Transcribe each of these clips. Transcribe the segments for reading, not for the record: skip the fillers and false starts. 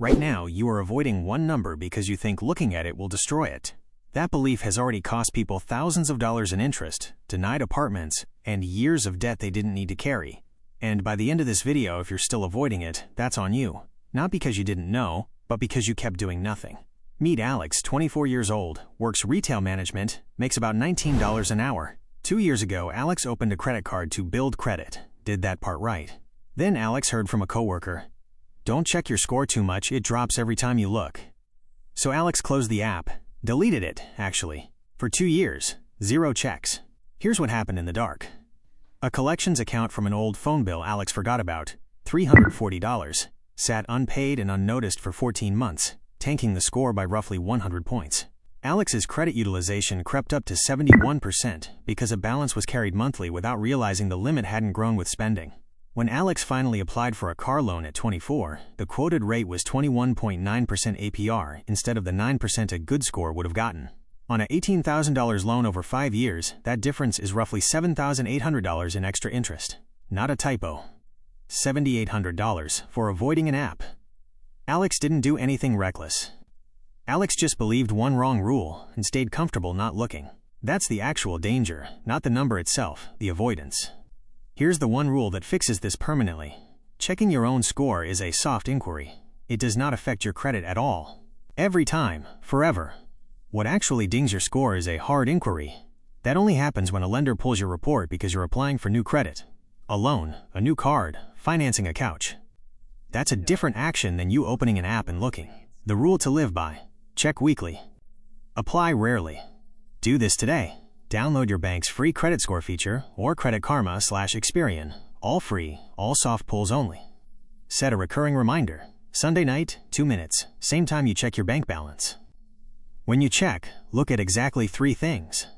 Right now, you are avoiding one number because you think looking at it will destroy it. That belief has already cost people thousands of dollars in interest, denied apartments, and years of debt they didn't need to carry. And by the end of this video, if you're still avoiding it, that's on you. Not because you didn't know, but because you kept doing nothing. Meet Alex, 24 years old, works retail management, makes about $19 an hour. 2 years ago, Alex opened a credit card to build credit. Did that part right. Then Alex heard from a coworker, "Don't check your score too much, it drops every time you look." So Alex closed the app. Deleted it, actually. For 2 years, 0 checks. Here's what happened in the dark. A collections account from an old phone bill Alex forgot about, $340, sat unpaid and unnoticed for 14 months, tanking the score by roughly 100 points. Alex's credit utilization crept up to 71% because a balance was carried monthly without realizing the limit hadn't grown with spending. When Alex finally applied for a car loan at 24, the quoted rate was 21.9% APR instead of the 9% a good score would have gotten. On a $18,000 loan over 5 years, that difference is roughly $7,800 in extra interest. Not a typo. $7,800 for avoiding an app. Alex didn't do anything reckless. Alex just believed one wrong rule and stayed comfortable not looking. That's the actual danger, not the number itself, the avoidance. Here's the one rule that fixes this permanently. Checking your own score is a soft inquiry. It does not affect your credit at all. Every time, forever. What actually dings your score is a hard inquiry. That only happens when a lender pulls your report because you're applying for new credit. A loan, a new card, financing a couch. That's a different action than you opening an app and looking. The rule to live by. Check weekly. Apply rarely. Do this today. Download your bank's free credit score feature or Credit Karma/Experian. All free, all soft pulls only. Set a recurring reminder. Sunday night, 2 minutes, same time you check your bank balance. When you check, look at exactly 3 things.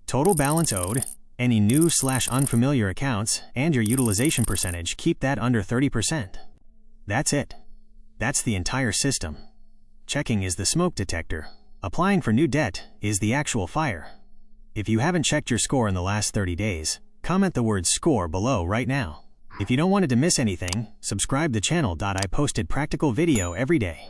Total balance owed, any new/unfamiliar accounts, and your utilization percentage. Keep that under 30%. That's it. That's the entire system. Checking is the smoke detector. Applying for new debt is the actual fire. If you haven't checked your score in the last 30 days, comment the word SCORE below right now. If you don't want to miss anything, subscribe the channel. I posted practical video every day.